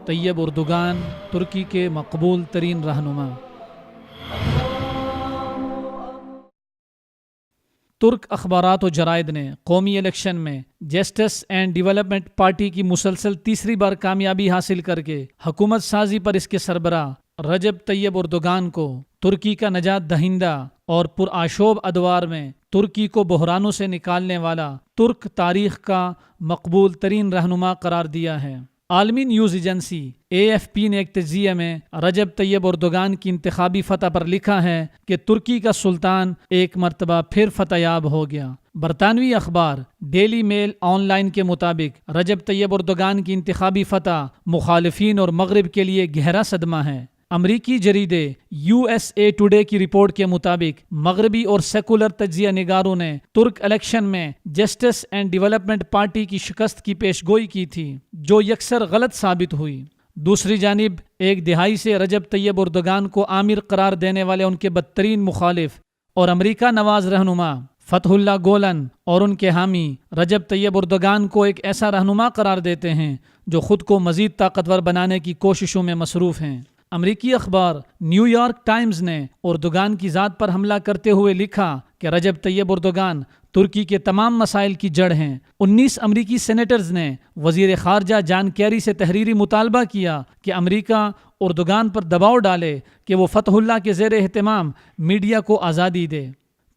طیب Erdogan ترکی کے مقبول ترین رہنما۔ ترک اخبارات و جرائد نے قومی الیکشن میں جسٹس اینڈ ڈیولپمنٹ پارٹی کی مسلسل تیسری بار کامیابی حاصل کر کے حکومت سازی پر اس کے سربراہ رجب طیب اردوغان کو ترکی کا نجات دہندہ اور پرآشوب ادوار میں ترکی کو بحرانوں سے نکالنے والا ترک تاریخ کا مقبول ترین رہنما قرار دیا ہے۔ عالمی نیوز ایجنسی AFP نے ایک تجزیے میں رجب طیب اردوغان کی انتخابی فتح پر لکھا ہے کہ ترکی کا سلطان ایک مرتبہ پھر فتح یاب ہو گیا۔ برطانوی اخبار ڈیلی میل آن لائن کے مطابق رجب طیب اردوغان کی انتخابی فتح مخالفین اور مغرب کے لیے گہرا صدمہ ہے۔ امریکی جریدے USA ٹوڈے کی رپورٹ کے مطابق مغربی اور سیکولر تجزیہ نگاروں نے ترک الیکشن میں جسٹس اینڈ ڈیولپمنٹ پارٹی کی شکست کی پیش گوئی کی تھی، جو یکسر غلط ثابت ہوئی۔ دوسری جانب ایک دہائی سے رجب طیب اردوغان کو آمر قرار دینے والے ان کے بدترین مخالف اور امریکہ نواز رہنما فتح اللہ گولن اور ان کے حامی رجب طیب اردوغان کو ایک ایسا رہنما قرار دیتے ہیں جو خود کو مزید طاقتور بنانے کی کوششوں میں مصروف ہیں۔ امریکی اخبار نیو یارک ٹائمز نے اردوغان کی ذات پر حملہ کرتے ہوئے لکھا کہ رجب طیب اردوغان ترکی کے تمام مسائل کی جڑ ہیں۔ 19 امریکی سینیٹرز نے وزیر خارجہ جان کیری سے تحریری مطالبہ کیا کہ امریکہ اردوغان پر دباؤ ڈالے کہ وہ فتح اللہ کے زیر اہتمام میڈیا کو آزادی دے۔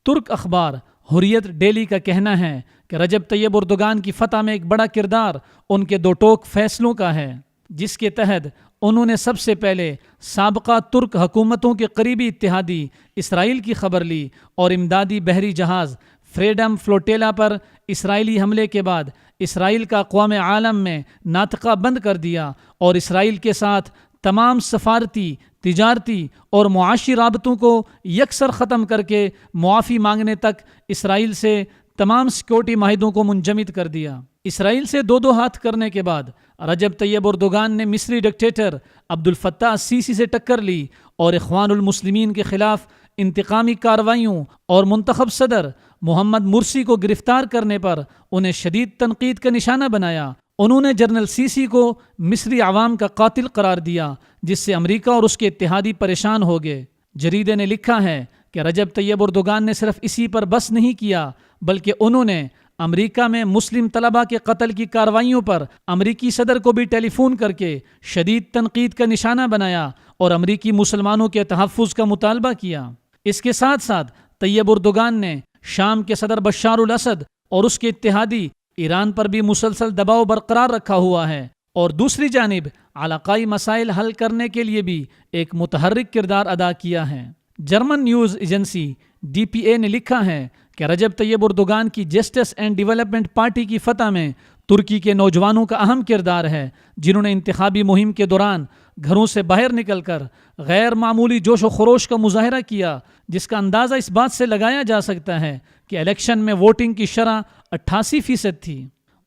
ترک اخبار حریت ڈیلی کا کہنا ہے کہ رجب طیب اردوغان کی فتح میں ایک بڑا کردار ان کے دو ٹوک فیصلوں کا ہے، جس کے تحت انہوں نے سب سے پہلے سابقہ ترک حکومتوں کے قریبی اتحادی اسرائیل کی خبر لی اور امدادی بحری جہاز فریڈم فلوٹیلا پر اسرائیلی حملے کے بعد اسرائیل کا اقوام عالم میں ناطقہ بند کر دیا اور اسرائیل کے ساتھ تمام سفارتی، تجارتی اور معاشی رابطوں کو یکسر ختم کر کے معافی مانگنے تک اسرائیل سے تمام سیکورٹی معاہدوں کو منجمد کر دیا۔ اسرائیل سے دو ہاتھ کرنے کے بعد رجب طیب اردوغان نے مصری ڈکٹیٹر عبد الفتاح السیسی سے ٹکر لی اور اخوان المسلمین کے خلاف انتقامی کارروائیوں اور منتخب صدر محمد مرسی کو گرفتار کرنے پر انہیں شدید تنقید کا نشانہ بنایا۔ انہوں نے جنرل سیسی کو مصری عوام کا قاتل قرار دیا، جس سے امریکہ اور اس کے اتحادی پریشان ہو گئے۔ جریدے نے لکھا ہے کہ رجب طیب اردوغان نے صرف اسی پر بس نہیں کیا، بلکہ انہوں نے امریکہ میں مسلم طلبہ کے قتل کی کارروائیوں پر امریکی صدر کو بھی ٹیلی فون کر کے شدید تنقید کا نشانہ بنایا اور امریکی مسلمانوں کے تحفظ کا مطالبہ کیا۔ اس کے ساتھ ساتھ طیب اردوغان نے شام کے صدر بشار الاسد اور اس کے اتحادی ایران پر بھی مسلسل دباؤ برقرار رکھا ہوا ہے، اور دوسری جانب علاقائی مسائل حل کرنے کے لیے بھی ایک متحرک کردار ادا کیا ہے۔ جرمن نیوز ایجنسی DPA نے لکھا ہے کہ رجب طیب اردوغان کی جسٹس اینڈ ڈیولپمنٹ پارٹی کی فتح میں ترکی کے نوجوانوں کا اہم کردار ہے، جنہوں نے انتخابی مہم کے دوران گھروں سے باہر نکل کر غیر معمولی جوش و خروش کا مظاہرہ کیا، جس کا اندازہ اس بات سے لگایا جا سکتا ہے کہ الیکشن میں ووٹنگ کی شرح 88% تھی۔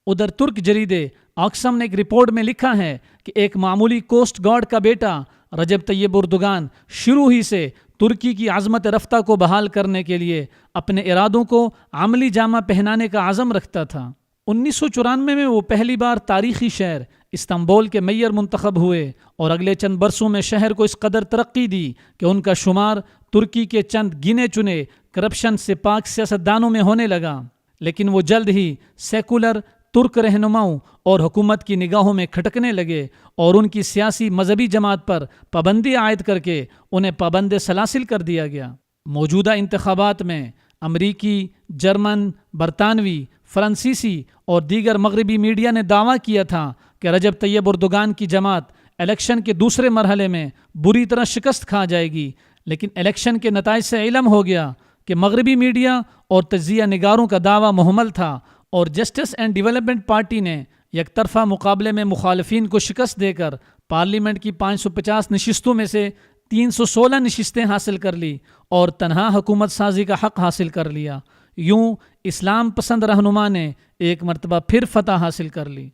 ادھر ترک جریدے آکسم نے ایک رپورٹ میں لکھا ہے کہ ایک معمولی کوسٹ گارڈ کا بیٹا رجب طیب اردوغان شروع ہی سے ترکی کی عظمت رفتہ کو بحال کرنے کے لیے اپنے ارادوں کو عملی جامہ پہنانے کا عزم رکھتا تھا۔ 1994 میں وہ پہلی بار تاریخی شہر استنبول کے میئر منتخب ہوئے اور اگلے چند برسوں میں شہر کو اس قدر ترقی دی کہ ان کا شمار ترکی کے چند گنے چنے کرپشن سے پاک سیاستدانوں میں ہونے لگا، لیکن وہ جلد ہی سیکولر ترک رہنماؤں اور حکومت کی نگاہوں میں کھٹکنے لگے اور ان کی سیاسی مذہبی جماعت پر پابندی عائد کر کے انہیں پابند سلاسل کر دیا گیا۔ موجودہ انتخابات میں امریکی، جرمن، برطانوی، فرانسیسی اور دیگر مغربی میڈیا نے دعویٰ کیا تھا کہ رجب طیب اردوغان کی جماعت الیکشن کے دوسرے مرحلے میں بری طرح شکست کھا جائے گی، لیکن الیکشن کے نتائج سے علم ہو گیا کہ مغربی میڈیا اور تجزیہ نگاروں کا دعویٰ محمل تھا، اور جسٹس اینڈ ڈیولپمنٹ پارٹی نے یک طرفہ مقابلے میں مخالفین کو شکست دے کر پارلیمنٹ کی 550 نشستوں میں سے 316 نشستیں حاصل کر لی اور تنہا حکومت سازی کا حق حاصل کر لیا۔ یوں اسلام پسند رہنما نے ایک مرتبہ پھر فتح حاصل کر لی۔